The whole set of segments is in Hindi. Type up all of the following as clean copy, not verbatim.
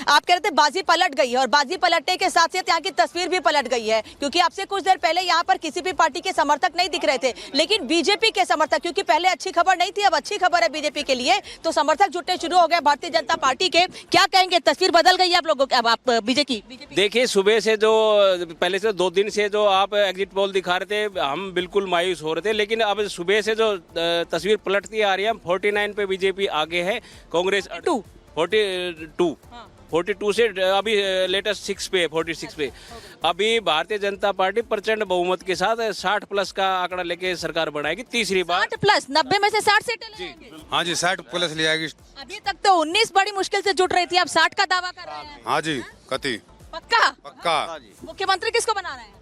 आप कह रहे थे बाजी पलट गई है, और बाजी पलटने के साथ साथ यहाँ की तस्वीर भी पलट गई है, क्योंकि आपसे कुछ देर पहले यहाँ पर किसी भी पार्टी के समर्थक नहीं दिख रहे थे, लेकिन बीजेपी के समर्थक, क्योंकि पहले अच्छी खबर नहीं थी, अब अच्छी खबर है बीजेपी के लिए, तो समर्थक जुटने शुरू हो गए भारतीय जनता पार्टी के। क्या कहेंगे, तस्वीर बदल गई है आप लोगों की? अब आप बीजेपी देखिए, सुबह से जो पहले से 2 दिन से जो आप एग्जिट पोल दिखा रहे थे, हम बिल्कुल मायूस हो रहे थे, लेकिन अब सुबह से जो तस्वीर पलटती आ रही है, 49 पे बीजेपी आगे है, कांग्रेस 42 से अभी लेटेस्ट 6 पे 46 पे। अभी भारतीय जनता पार्टी प्रचंड बहुमत के साथ 60 प्लस का आंकड़ा लेके सरकार बनाएगी तीसरी बार। 60 प्लस 90 में से 60 सीटें लाएंगे? हाँ जी, 60 प्लस ले आएगी। अभी तक तो 19 बड़ी मुश्किल से जुट रही थी, अब 60 का दावा कर रहे हैं। हाँ जी, कति पक्का पक्का। मुख्यमंत्री किसको बना रहे हैं?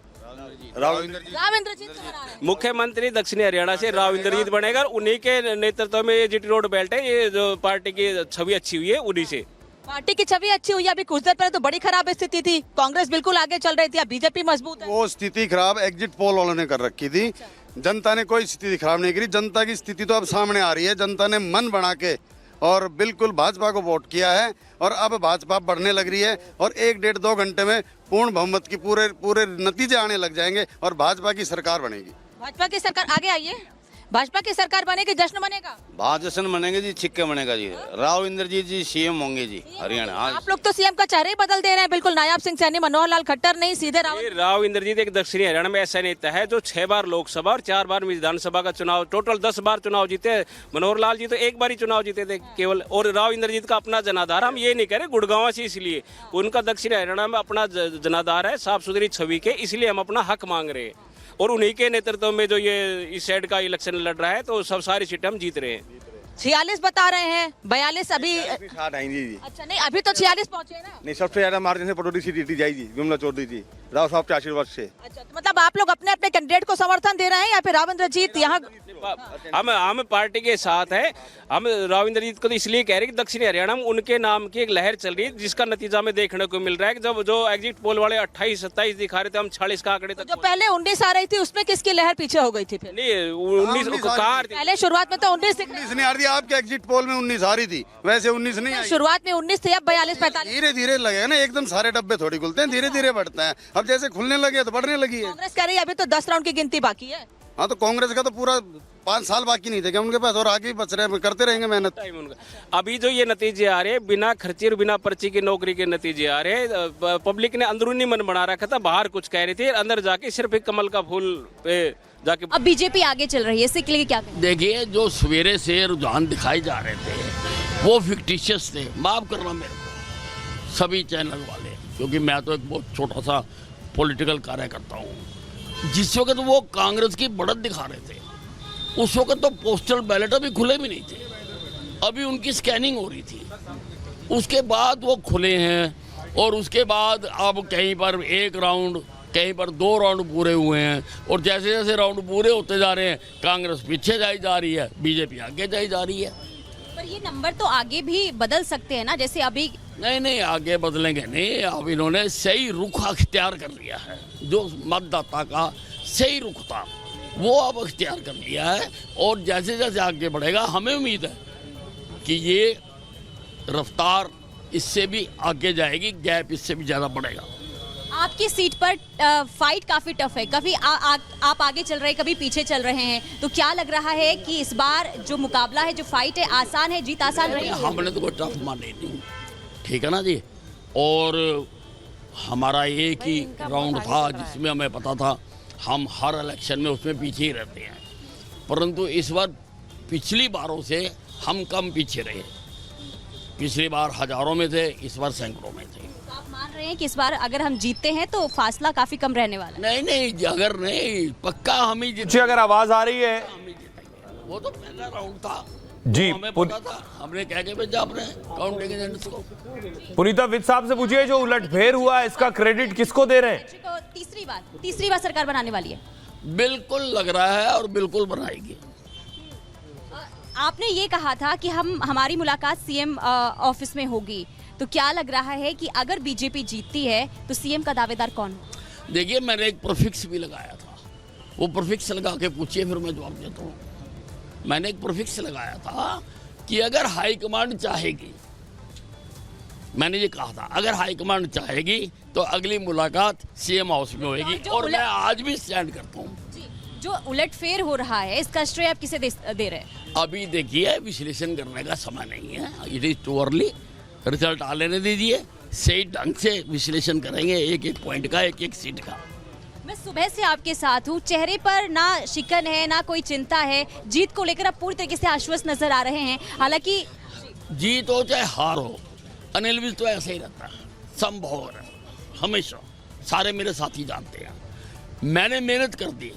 राव इंद्रजीत को बना रहे हैं। मुख्यमंत्री दक्षिणी हरियाणा से राव इंद्रजीत बनेगा, और उन्हीं के नेतृत्व में ये जीटी रोड बेल्ट है, ये जो पार्टी की छवि अच्छी हुई है उन्हीं से। पार्टी की छवि अच्छी हुई है। अभी कुछ देर पहले तो बड़ी खराब स्थिति थी, कांग्रेस बिल्कुल आगे चल रही थी, अब बीजेपी मजबूत है। वो स्थिति खराब एग्जिट पोल वालों ने कर रखी थी। जनता ने कोई स्थिति खराब नहीं करी। जनता की स्थिति तो अब सामने आ रही है। जनता ने मन बना के और बिल्कुल भाजपा को वोट किया है, और अब भाजपा बढ़ने लग रही है, और 1-1.5-2 घंटे में पूर्ण बहुमत की पूरे नतीजे आने लग जाएंगे, और भाजपा की सरकार बनेगी। भाजपा की सरकार आगे आइए, भाजपा की सरकार बनेगी, जश्न मनेगा। जश्न मनेंगे जी, छिक्के मनेगा जी। राव इंद्रजीत जी सीएम होंगे जी हरियाणा। आप लोग तो सीएम का चेहरा ही बदल दे रहे हैं, बिल्कुल नायाब सिंह सैनी, मनोहर लाल खट्टर नहीं, सीधे राव इंद्रजीत एक दक्षिणी हरियाणा में ऐसा नेता है जो 6 बार लोकसभा और 4 बार विधानसभा का चुनाव, टोटल 10 बार चुनाव जीते। मनोहर लाल जी तो 1 बार ही चुनाव जीते थे केवल। और राव इंद्रजीत का अपना जनाधार, हम ये नहीं कह रहे गुड़गांव से, इसलिए उनका दक्षिण हरियाणा में अपना जनाधार है, साफ सुथरी छवि के, इसलिए हम अपना हक मांग रहे हैं। और उन्हीं के नेतृत्व में जो ये इस साइड का इलेक्शन लड़ रहा है, तो सब सारी सीटें हम जीत रहे हैं। 46 बता रहे हैं, 42 अभी। अच्छा, नहीं अभी तो 46 पहुंचे ना। नहीं, सबसे ज्यादा मार्जिन से पटौदी सीट जीती जाएगी विमला चौधरी जी, राव साहब के आशीर्वाद से। अच्छा, तो मतलब आप लोग अपने अपने कैंडिडेट को समर्थन दे रहे हैं, या फिर राव इंद्रजीत यहाँ? हम पार्टी के साथ है। हम राव इंद्रजीत को तो इसलिए कह रहे हैं कि दक्षिणी हरियाणा में उनके नाम की एक लहर चल रही है, जिसका नतीजा में देखने को मिल रहा है कि जब जो एग्जिट पोल वाले 28-27 दिखा रहे थे, हम 40 का आंकड़े तक। जो पहले 19 आ रही थी, उसमें किसकी लहर पीछे हो गई थी? फिर नहीं, 19 पहले शुरुआत में तो 19 नहीं आ रही। आपके एग्जिट पोल में 19 आ रही थी, वैसे 19 नहीं आई। शुरुआत में 19 थे, अब 42-45। धीरे धीरे लगे ना, एकदम सारे डब्बे थोड़ी खुलते हैं, धीरे धीरे बढ़ता है। अब जैसे खुलने लगे तो बढ़ने लगी है। कांग्रेस कह रही है अभी तो 10 राउंड की गिनती बाकी है। हाँ, तो कांग्रेस का तो पूरा 5 साल बाकी नहीं थे क्या उनके पास, और आगे बच रहे हैं, करते रहेंगे मेहनत। अभी जो ये नतीजे आ रहे हैं, बिना खर्चे और बिना पर्ची की नौकरी के नतीजे आ रहे हैं। पब्लिक ने अंदरूनी मन बना रखा था, बाहर कुछ कह रही थी, अंदर जाके सिर्फ एक कमल का फूल पे जाके। अब बीजेपी आगे चल रही है, इसके लिए क्या कहें? देखिए, जो सवेरे से रुझान दिखाए जा रहे थे वो फिक्टिशियस थे। माफ करना मेरे को सभी चैनल वाले, क्योंकि मैं तो एक बहुत छोटा सा पॉलिटिकल कार्यकर्ता हूँ। जिस वक्त वो कांग्रेस की बढ़त दिखा रहे थे, उस वक्त तो पोस्टल बैलेट अभी खुले भी नहीं थे, अभी उनकी स्कैनिंग हो रही थी। उसके बाद वो खुले हैं, और उसके बाद अब कहीं पर 1 राउंड, कहीं पर 2 राउंड पूरे हुए हैं, और जैसे जैसे राउंड पूरे होते जा रहे हैं, कांग्रेस पीछे जाई जा रही है, बीजेपी आगे जाई जा रही है। पर ये नंबर तो आगे भी बदल सकते हैं ना, जैसे अभी। नहीं, आगे बदलेंगे नहीं। अब इन्होंने सही रुख अख्तियार कर लिया है, जो मतदाता का सही रुख था वो अब अख्तियार कर लिया है, और जैसे जैसे आगे बढ़ेगा, हमें उम्मीद है कि ये रफ्तार इससे भी आगे जाएगी, गैप इससे भी ज़्यादा बढ़ेगा। आपकी सीट पर फाइट काफी टफ है, कभी आप आगे चल रहे हैं, कभी पीछे चल रहे हैं, तो क्या लग रहा है कि इस बार जो मुकाबला है, जो फाइट है, आसान है, जीत आसान रही है? हमने तो कोई टफ माने नहीं, ठीक है ना जी। और हमारा एक ही राउंड था जिसमें हमें पता था हम हर इलेक्शन में उसमें पीछे ही रहते हैं, परंतु इस बार पिछली बारों से हम कम पीछे रहे। पिछली बार हजारों में थे, इस बार सैकड़ों में थे। तो आप मान रहे हैं कि इस बार अगर हम जीतते हैं तो फासला काफी कम रहने वाला है? नहीं, अगर नहीं, पक्का हम ही जीतेंगे। अगर आवाज आ रही है, हम ही जीतेंगे। वो तो पहला राउंड था जी, हमें पता था, हमने कह के भेजा अपने काउंटिंग एजेंट्स को। पुनीता विद साहब से पूछिए, जो उलटफेर हुआ इसका क्रेडिट किसको दे रहे हैं? तीसरी बार सरकार बनाने वाली है, बिल्कुल लग रहा है, और बिल्कुल बनाएगी। आपने ये कहा था कि हमारी मुलाकात सीएम ऑफिस में होगी, तो क्या लग रहा है कि अगर बीजेपी जीतती है तो सीएम का दावेदार कौन हो? देखिए, मैंने एक प्रीफिक्स भी लगाया था, वो प्रीफिक्स लगा के पूछिए, फिर मैं जवाब देता हूँ। मैंने एक प्रीफिक्स लगाया था कि अगर हाईकमांड चाहेगी मैंने ये कहा था, अगर हाईकमांड चाहेगी तो अगली मुलाकात सीएम हाउस में होगी, और मैं आज भी स्टैंड करता हूँ। जो उलटफेर हो रहा है इसका श्रेय आप किसे दे रहे हैं? अभी देखिए, विश्लेषण करने का समय नहीं है, it is too early. Result आ लेने दीजिए, सही ढंग से विश्लेषण करेंगे, एक एक पॉइंट का, एक एक सीट का। मैं सुबह से आपके साथ हूँ, चेहरे पर ना शिकन है ना कोई चिंता है, जीत को लेकर आप पूरी तरीके से आश्वस्त नजर आ रहे हैं। हालांकि जीत हो चाहे हार हो, अनिल विज तो ऐसे ही रहता है, संभव है हमेशा, सारे मेरे साथी जानते हैं। मैंने मेहनत कर दी,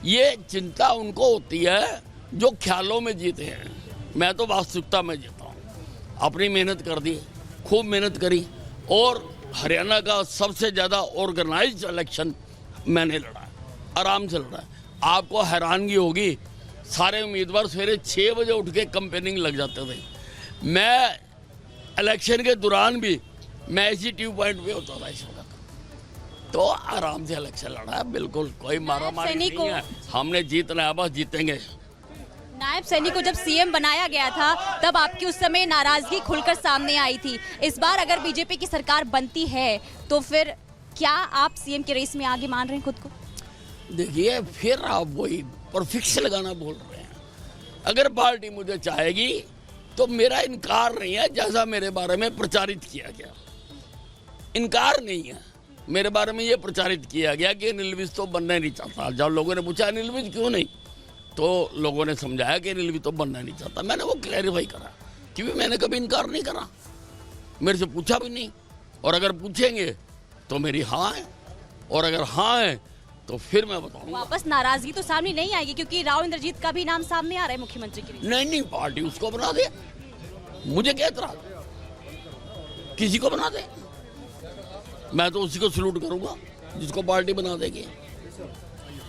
ये चिंता उनको होती है जो ख्यालों में जीते हैं, मैं तो वास्तविकता में जीता हूँ। अपनी मेहनत कर दी, खूब मेहनत करी, और हरियाणा का सबसे ज़्यादा ऑर्गेनाइज्ड इलेक्शन मैंने लड़ा, आराम से लड़ा। आपको हैरानगी होगी, सारे उम्मीदवार सवेरे 6 बजे उठ के कैंपेनिंग लग जाते थे। मैं इलेक्शन के दौरान भी मैं इसी ट्यूब पॉइंट पे होता था इस वक्त, तो आराम से इलेक्शन लड़ा, बिल्कुल कोई मारा मारी नहीं है। हमने जीतना है, बस जीतेंगे। नायब सैनी को जब सीएम बनाया गया था तब आपकी उस समय नाराजगी खुलकर सामने आई थी। इस बार अगर बीजेपी की सरकार बनती है तो फिर क्या आप सीएम के रेस में आगे मान रहे हैं खुद को? देखिए, फिर आप वही परफिक्स लगाना बोल रहे हैं। अगर पार्टी मुझे चाहेगी तो मेरा इनकार नहीं है, जैसा मेरे बारे में प्रचारित किया गया, इनकार नहीं है। मेरे बारे में ये प्रचारित किया गया कि अनिल विज तो बनना नहीं चाहता। जब लोगों ने पूछा अनिल विज क्यों नहीं, तो लोगों ने समझाया कि अनिल विज तो बनना नहीं चाहता। मैंने वो क्लैरिफाई करा, क्योंकि मैंने कभी इनकार नहीं करा, मेरे से पूछा भी नहीं। और अगर पूछेंगे तो मेरी हाँ है, और अगर हाँ है तो फिर मैं बताऊंगा। वापस नाराजगी तो सामने नहीं आएगी, क्योंकि राव इंद्रजीत का भी नाम सामने आ रहा है मुख्यमंत्री के लिए। नहीं, पार्टी उसको बना दे, मुझे क्या इतराज, किसी को बना दे, मैं तो उसी को सलूट करूंगा जिसको पार्टी बना देगी।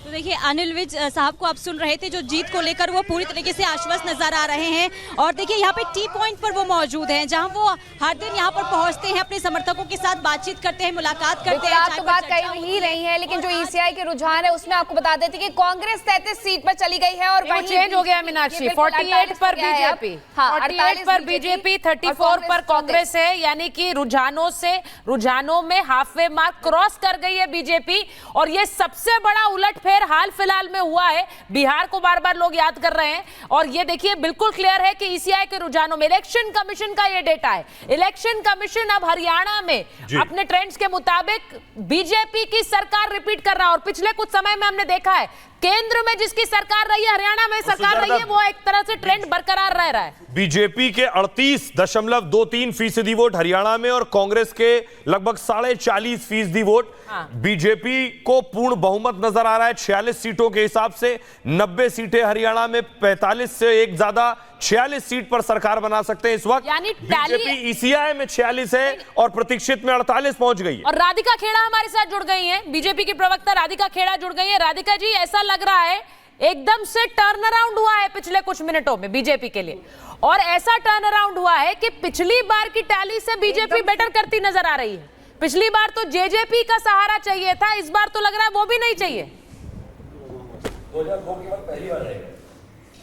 तो देखिए, अनिल विज साहब को आप सुन रहे थे, जो जीत को लेकर वो पूरी तरीके से आश्वस्त नजर आ रहे हैं। और देखिए, यहाँ पे टी पॉइंट पर वो मौजूद हैं, जहाँ वो हर दिन यहाँ पर पहुँचते हैं, अपने समर्थकों के साथ बातचीत करते हैं, मुलाकात करते हैं। आप तो बात कही ही रही है, लेकिन जो ईसीआई के रुझान है उसमें आपको बता देते कि कांग्रेस 33 सीट पर चली गई है, और वहीं चेंज हो गया मीनाक्षी। 48 पर बीजेपी, 48 पर बीजेपी, 34 पर कांग्रेस है, यानी कि रुझानों में हाफवे मार्क क्रॉस कर गई है बीजेपी। और ये सबसे बड़ा उलटफेर हाल फिलहाल में हुआ है। बिहार को बार बार लोग याद कर रहे हैं, और ये देखिए बिल्कुल क्लियर है कि ईसीआई के रुझानों में, इलेक्शन कमीशन का ये डेटा है, इलेक्शन कमीशन अब हरियाणा में अपने ट्रेंड्स के मुताबिक बीजेपी की सरकार रिपीट कर रहा है। और पिछले कुछ समय में हमने देखा है, केंद्र में जिसकी सरकार रही है, हरियाणा में सरकार रही है, वो एक तरह से ट्रेंड बरकरार रह रहा है। बीजेपी के 38.23% वोट हरियाणा में, और कांग्रेस के लगभग 40.5% वोट। बीजेपी को पूर्ण बहुमत नजर आ रहा है 46 सीटों के हिसाब से। 90 सीटें हरियाणा में, 45 से एक ज्यादा 46 सीट पर सरकार बना सकते हैं इस वक्त। यानी बीजेपी ईसीआई में 46 है और प्रतीक्षित में 48 पहुंच गई है। और राधिका खेड़ा हमारे साथ जुड़ गई हैं, बीजेपी की प्रवक्ता राधिका खेड़ा जुड़ गई है। राधिका जी, ऐसा लग रहा है एकदम से टर्न अराउंड हुआ है पिछले कुछ मिनटों में बीजेपी के लिए, और ऐसा टर्न अराउंड हुआ है कि पिछली बार की टैली से बीजेपी बेटर करती नजर आ रही है। पिछली बार तो जेजेपी का सहारा चाहिए था, इस बार तो लग रहा है वो भी नहीं चाहिए।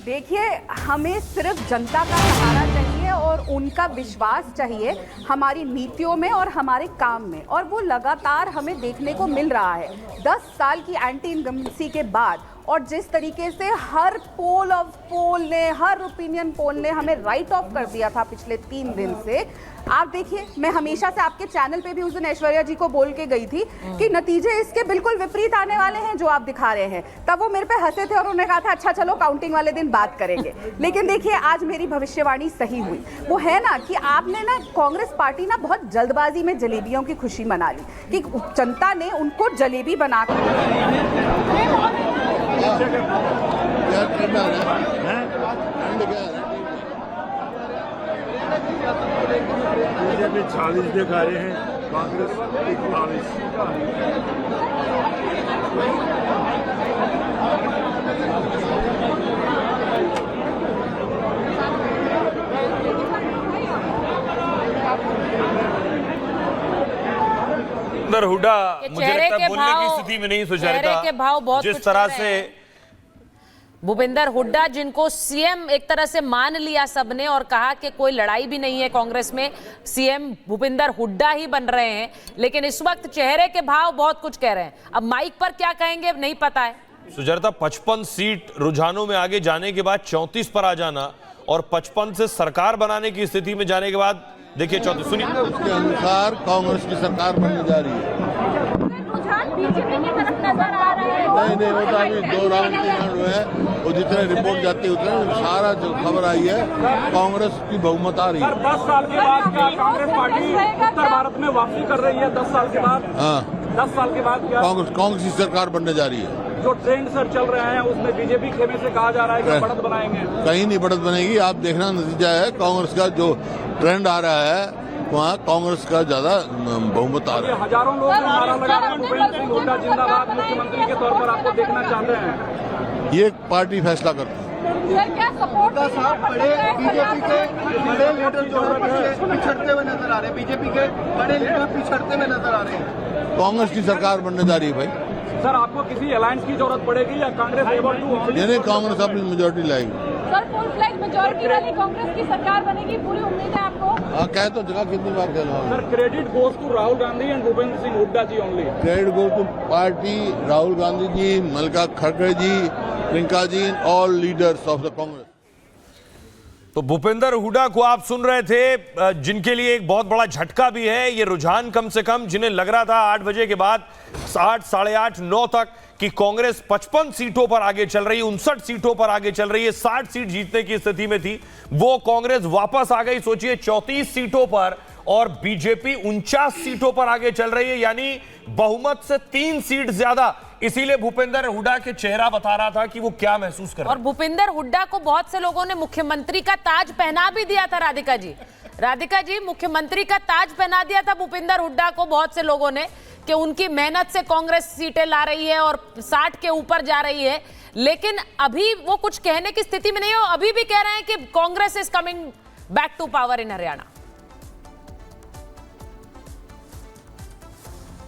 देखिए, हमें सिर्फ जनता का सहारा चाहिए और उनका विश्वास चाहिए हमारी नीतियों में और हमारे काम में, और वो लगातार हमें देखने को मिल रहा है 10 साल की एंटी इनकम्बेंसी के बाद। और जिस तरीके से हर पोल ने, हर ओपिनियन पोल ने हमें राइट ऑफ कर दिया था पिछले 3 दिन से, आप देखिए, मैं हमेशा से आपके चैनल पे भी उस दिन ऐश्वर्या जी को बोल के गई थी कि नतीजे इसके बिल्कुल विपरीत आने वाले हैं जो आप दिखा रहे हैं। तब वो मेरे पे हंसे थे और उन्होंने कहा था अच्छा चलो काउंटिंग वाले दिन बात करेंगे। लेकिन देखिए, आज मेरी भविष्यवाणी सही हुई। वो है ना कि आपने ना, कांग्रेस पार्टी ना बहुत जल्दबाजी में जलेबियों की खुशी मना ली, कि जनता ने उनको जलेबी बना बीजेपी 40 दिखा रहे हैं, कांग्रेस 41। हुड्डा मुझे लगता है बोलने की स्थिति में नहीं, सुचारिता, के भाव बहुत जिस तरह से भूपिंदर हुड्डा, जिनको सीएम एक तरह से मान लिया सबने और कहा कि कोई लड़ाई भी नहीं है कांग्रेस में, सीएम भूपिंदर हुड्डा ही बन रहे हैं, लेकिन इस वक्त चेहरे के भाव बहुत कुछ कह रहे हैं। अब माइक पर क्या कहेंगे नहीं पता है। सुचरिता, 55 सीट रुझानों में आगे जाने के बाद 34 पर आ जाना और 55 से सरकार बनाने की स्थिति में जाने के बाद देखिए 34 सुनिए। उसके अनुसार कांग्रेस की सरकार बनने जा रही है। बीजेपी की तरफ नजर आ रहा है। नहीं होता अभी 2 राउंड 3 राउंड हुए हैं और जितने रिपोर्ट जाती है उतने सारा जो खबर आई है कांग्रेस की बहुमत आ रही है। 10 साल के बाद क्या कांग्रेस पार्टी उत्तर भारत में वापसी कर रही है? 10 साल के बाद? हाँ, 10 साल के बाद क्या कांग्रेस की सरकार बनने जा रही है। जो ट्रेंड सर चल रहे हैं उसमें बीजेपी खेमे से कहा जा रहा है कि बढ़त बनाएंगे। कहीं नहीं बढ़त बनेगी। आप देखना नतीजा है कांग्रेस का जो ट्रेंड आ रहा है वहाँ कांग्रेस का ज्यादा बहुमत आ रहा है। हजारों लोग नारा लगा रहे हैं भूपेंद्र सिंह हुड्डा जिंदाबाद मुख्यमंत्री के तौर पर आपको देखना चाहते हैं। ये पार्टी फैसला करती है। क्या सपोर्ट बीजेपी के बड़े लीडर जो है पिछड़ते हुए नजर आ रहे हैं। बीजेपी के बड़े लीडर पिछड़ते हुए नजर आ रहे हैं। कांग्रेस की सरकार बनने जा रही है भाई। सर आपको किसी अलायंस की जरूरत पड़ेगी या कांग्रेस एबल टू? यानी कांग्रेस अपनी मेजोरिटी लाएगी। सर फुल फ्लैग मेजॉरिटी वाली कांग्रेस की सरकार बनेगी, पूरी उम्मीद है आपको? हाँ, कह तो जगह कितनी बार कह रहा हूँ। Sir credit goes to Rahul Gandhi and Bhupendra Singh Hooda ji only. Credit goes to party, Rahul Gandhi ji, Mallika खड़गे ji, Priyanka ji, all leaders of the Congress. तो भूपेंद्र हुड्डा को आप सुन रहे थे, जिनके लिए एक बहुत बड़ा झटका भी है ये रुझान। कम से कम जिन्हें लग रहा था 8 बजे के बाद 8, साढ़े 8, 9 तक कि कांग्रेस 55 सीटों पर आगे चल रही है, 59 सीटों पर आगे चल रही है, 60 सीट जीतने की स्थिति में थी, वो कांग्रेस वापस आ गई। सोचिए 34 सीटों पर और बीजेपी 49 सीटों पर आगे चल रही है, यानी बहुमत से 3 सीट ज्यादा। इसीलिए भूपेंद्र हुड्डा के चेहरा बता रहा था कि वो क्या महसूस कर रहे हैं। और भूपेंद्र हुड्डा को बहुत से लोगों ने मुख्यमंत्री का ताज पहना भी दिया था। राधिका जी मुख्यमंत्री का ताज पहना दिया था भूपेंद्र हुड्डा को बहुत से लोगों ने कि उनकी मेहनत से कांग्रेस सीटें ला रही है और 60 के ऊपर जा रही है। लेकिन अभी वो कुछ कहने की स्थिति में नहीं है। अभी भी कह रहे हैं कि Congress is coming back to power in Haryana.